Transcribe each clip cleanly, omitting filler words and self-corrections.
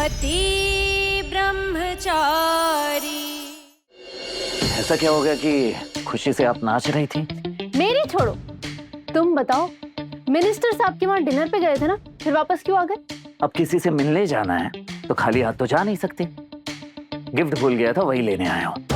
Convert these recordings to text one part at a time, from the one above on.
पति ब्रह्मचारी। ऐसा क्या हो गया कि खुशी से आप नाच रही थी? मेरी छोड़ो, तुम बताओ। मिनिस्टर साहब के वहाँ डिनर पे गए थे ना, फिर वापस क्यों आ गए? अब किसी से मिलने जाना है तो खाली हाथ तो जा नहीं सकते। गिफ्ट भूल गया था, वही लेने आया हूँ।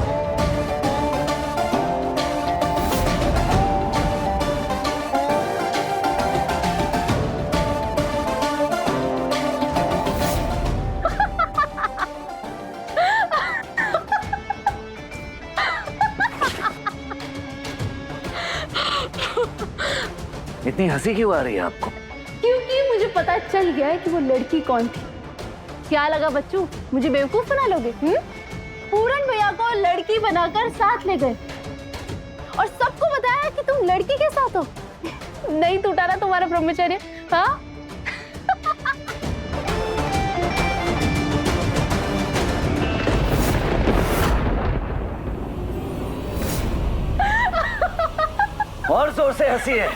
इतनी हंसी क्यों आ रही है आपको? क्योंकि मुझे पता चल गया है कि वो लड़की कौन थी। क्या लगा बच्चों, मुझे बेवकूफ बना लोगे? पूरन भैया को लड़की बनाकर साथ ले गए और सबको बताया कि तुम लड़की के साथ हो। नहीं टूटा ना तुम्हारा ब्रह्मचर्य? हाँ, और जोर से हंसी है।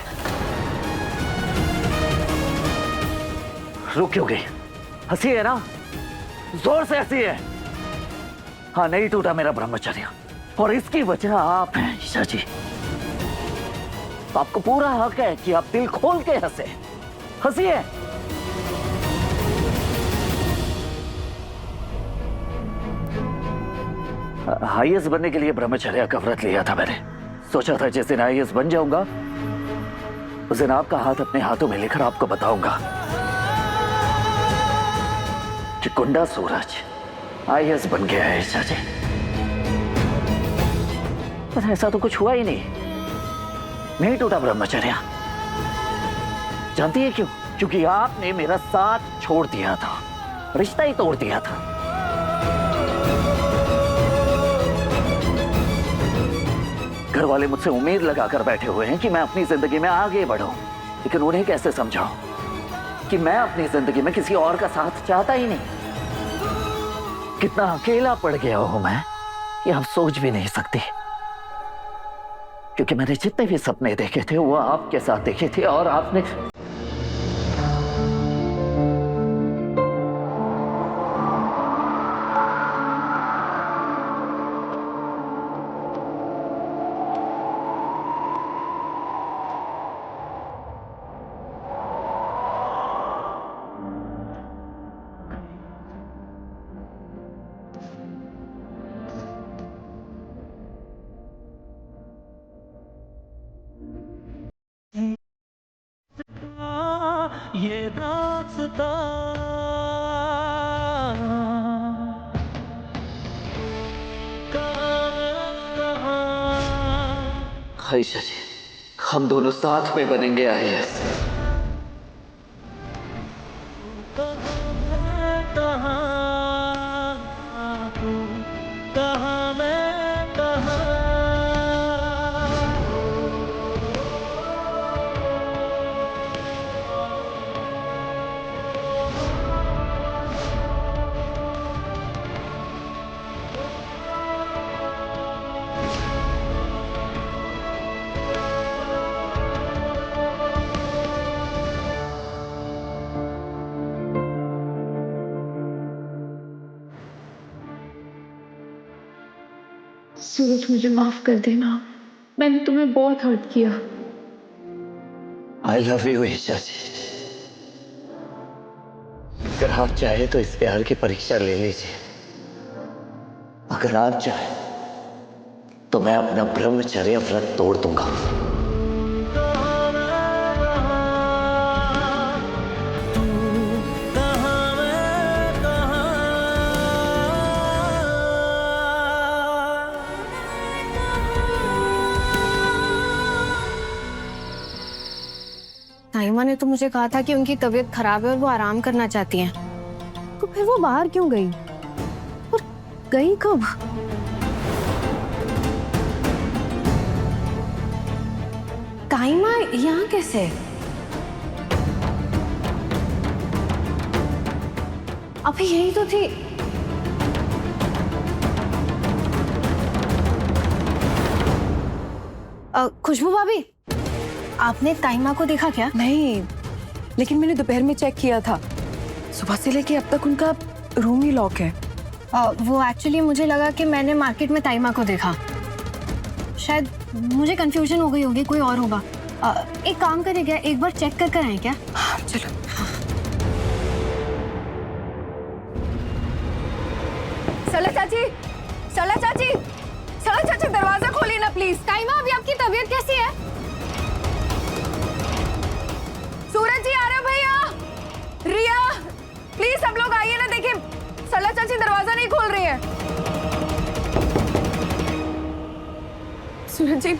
रुक क्यों गई? हंसी है ना, जोर से हंसी है। हाँ, नहीं टूटा मेरा ब्रह्मचर्य और इसकी वजह आप हैं ईशा जी। आपको पूरा हक है कि आप दिल खोल के हंसे। हंसिए। आईएएस बनने के लिए ब्रह्मचर्य का व्रत लिया था मैंने। सोचा था जिस दिन आईएएस बन जाऊंगा उस दिन आपका हाथ अपने हाथों में लेकर आपको बताऊंगा कि गुंडा सूरज आईएएस बन गया है ईशा जी। पर ऐसा तो कुछ हुआ ही नहीं टूटा ब्रह्मचर्य। जानती है क्यों? क्योंकि आपने मेरा साथ छोड़ दिया था, रिश्ता ही तोड़ दिया था। घर वाले मुझसे उम्मीद लगाकर बैठे हुए हैं कि मैं अपनी जिंदगी में आगे बढ़ूं, लेकिन उन्हें कैसे समझाऊं कि मैं अपनी जिंदगी में किसी और का साथ चाहता ही नहीं। कितना अकेला पड़ गया हूं मैं, ये आप सोच भी नहीं सकते। क्योंकि मैंने जितने भी सपने देखे थे वो आपके साथ देखे थे और आपने ये रास्ता आयशा जी, हम दोनों साथ में बनेंगे आईएएस। सूरज, मुझे माफ कर देना, मैंने तुम्हें बहुत हर्ट किया। आई लव यू ईशा जी। अगर आप चाहे तो इस प्यार की परीक्षा ले लीजिए। अगर आप चाहे तो मैं अपना ब्रह्मचर्य व्रत तोड़ दूंगा। ताइमा ने तो मुझे कहा था कि उनकी तबीयत खराब है और वो आराम करना चाहती हैं। तो फिर वो बाहर क्यों गई और गई कब? ताइमा यहाँ कैसे? अभी यही तो थी। खुशबू भाभी, आपने ताइमा को देखा क्या? नहीं, लेकिन मैंने दोपहर में चेक किया था। सुबह से लेके अब तक उनका रूम ही लॉक है। वो एक्चुअली मुझे लगा कि मैंने मार्केट में ताइमा को देखा, शायद मुझे कंफ्यूजन हो गई होगी, कोई और होगा। एक काम करें क्या, एक बार चेक कर आए क्या? चलो। सला चाची, सला चाची, सला चाची दरवाजा खोलिए ना प्लीज। ताइमा, अभी आपकी तबीयत कैसी है? सूरज जी आ रहे हो भैया, रिया प्लीज सब लोग आइए ना, देखिए सला चाची दरवाजा नहीं खोल रही है। सूरज जी,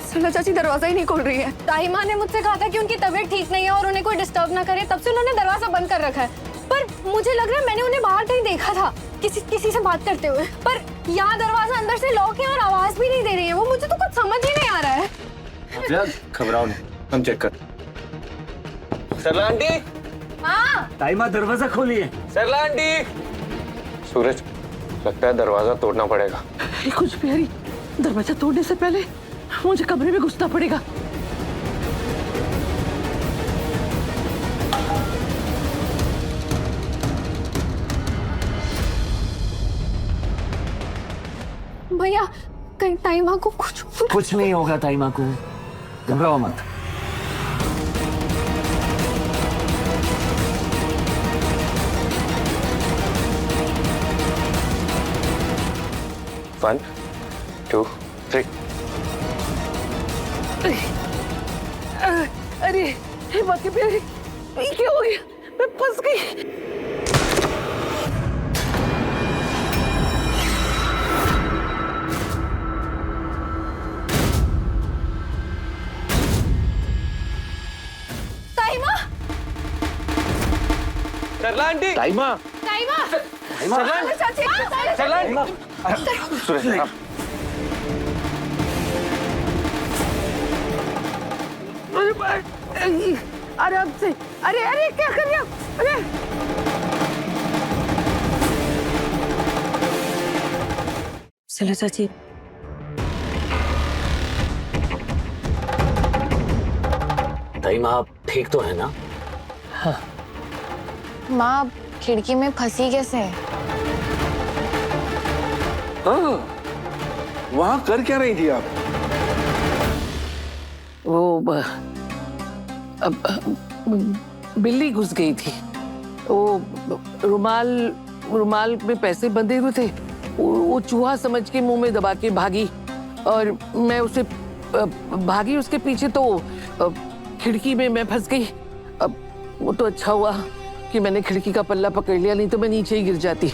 सला चाची दरवाजा ही नहीं खोल रही है। ताइमा ने मुझसे कहा था कि उनकी तबीयत ठीक नहीं है और उन्हें कोई डिस्टर्ब ना करे, तब से उन्होंने दरवाजा बंद कर रखा है। पर मुझे लग रहा है मैंने उन्हें बाहर कहीं देखा था किसी से बात करते हुए, पर यहाँ दरवाजा अंदर से लॉक है और आवाज भी नहीं दे रही है वो। मुझे तो कुछ समझ ही नहीं आ रहा है। घबराओ नहीं, हम चेक कर। सरला आंटी, हाँ ताइमा दरवाजा खोलिए। सरला आंटी। सूरज, लगता है दरवाजा तोड़ना पड़ेगा। कुछ भी हरी, दरवाजा तोड़ने से पहले मुझे कमरे में घुसना पड़ेगा। भैया, कहीं ताइमा को कुछ नहीं होगा ताइमा को, घबराओ मत। One, two, three. अरे हे बाकी प्यारी, ये क्या हो गया? मैं फंस गई। सरला आंटी। ताइमा, ताइमा, सला चाची, सरला आंटी। सूरज, आप आराम से। अरे अरे क्या कर रहे हो? अरे चलो चाची, ताइमा आप ठीक तो है ना? माँ खिड़की में फंसी कैसे है? हाँ, वहाँ कर क्या रही थी आप? वो बिल्ली घुस गई थी। वो रुमाल में पैसे बंधे हुए थे, वो चूहा समझ के मुंह में दबा के भागी और मैं उसे भागी उसके पीछे, तो खिड़की में मैं फंस गई। अब वो तो अच्छा हुआ कि मैंने खिड़की का पल्ला पकड़ लिया, नहीं तो मैं नीचे ही गिर जाती।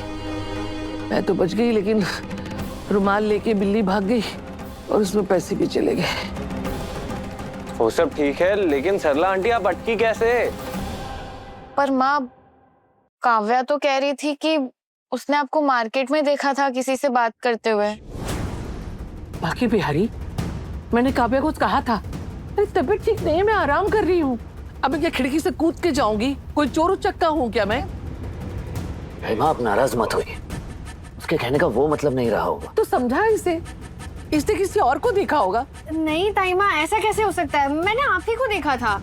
मैं तो बच गई, लेकिन रुमाल लेके बिल्ली भाग गई और उसमें पैसे भी चले गए। वो सब ठीक है, लेकिन सरला आंटी आप अटकी कैसे? पर माँ, काव्या तो कह रही थी कि उसने आपको मार्केट में देखा था किसी से बात करते हुए। बाकी बिहारी, मैंने काव्या को कहा था मेरी तबीयत ठीक नहीं है, मैं आराम कर रही हूँ। अब मैं खिड़की से कूद के जाऊंगी? कोई चोर उचक्का हूँ क्या मैं? ताइमा आप नाराज मत होइए, उसके कहने का वो मतलब नहीं रहा होगा। तो समझा इसे, इसने किसी और को देखा होगा। नहीं ताइमा, ऐसा कैसे हो सकता है? मैंने आप ही को देखा था।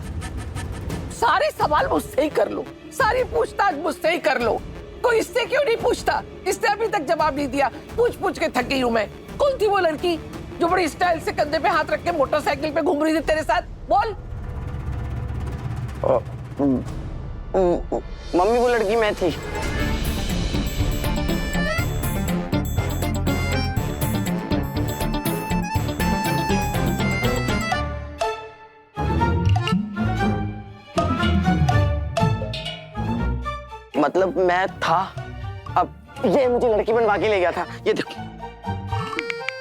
सारे सवाल मुझसे ही कर लो, सारी पूछताछ मुझसे ही कर लो। कोई इससे क्यों नहीं पूछता? इसने अभी तक जवाब नहीं दिया। पूछ के थक गई हूँ मैं। कौन थी वो लड़की जो बड़ी स्टाइल से कंधे पे हाथ रख के मोटरसाइकिल पे घूम रही थी तेरे साथ? बोल। मम्मी, वो लड़की मैं थी। मतलब मैं था, अब ये मुझे लड़की बनवा के ले गया था। ये देखो,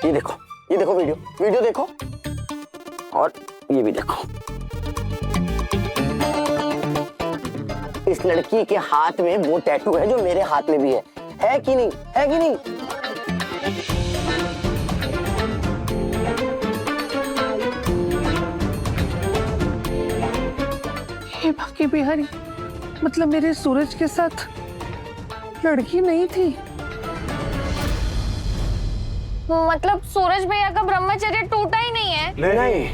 ये देखो, ये देखो, वीडियो देखो, और ये भी देखो। इस लड़की के हाथ में वो टैटू है जो मेरे हाथ में भी है कि नहीं? है कि नहीं? हे बाकी बिहारी, मतलब मेरे सूरज के साथ लड़की नहीं थी? मतलब सूरज भैया का ब्रह्मचर्य टूटा ही नहीं है? नहीं।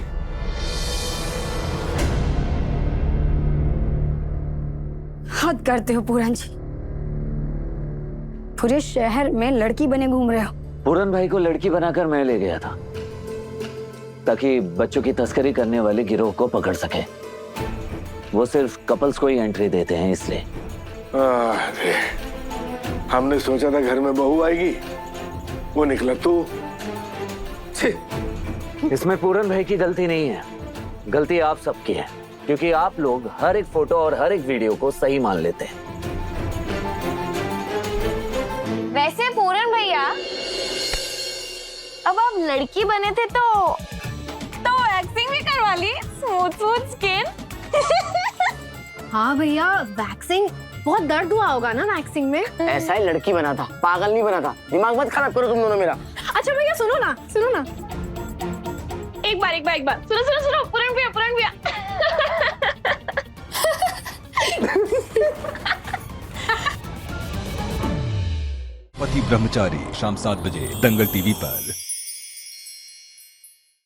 हद करते हो पूरन जी, पूरे शहर में लड़की बने घूम रहे हो। पूरन भाई को लड़की बनाकर मैं ले गया था ताकि बच्चों की तस्करी करने वाले गिरोह को पकड़ सके। वो सिर्फ कपल्स को ही एंट्री देते हैं इसलिए। अरे हमने सोचा था घर में बहू आएगी, वो निकला तू। छी। इसमें पूरन भाई की गलती नहीं है, गलती आप सबकी है, क्योंकि आप लोग हर एक फोटो और हर एक वीडियो को सही मान लेते हैं। वैसे पूरन भैया, अब आप लड़की बने थे तो वैक्सिंग भी करवा ली, स्मूथ स्मूथ स्किन। हाँ भैया, वैक्सिंग बहुत दर्द हुआ होगा ना वैक्सिंग में। ऐसा ही लड़की बना था, पागल नहीं बना था। दिमाग मत खराब करो तुम दोनों मेरा। अच्छा भैया सुनो ना, एक बार सुनो पूरन भैया। पति ब्रह्मचारी शाम 7 बजे दंगल टीवी पर।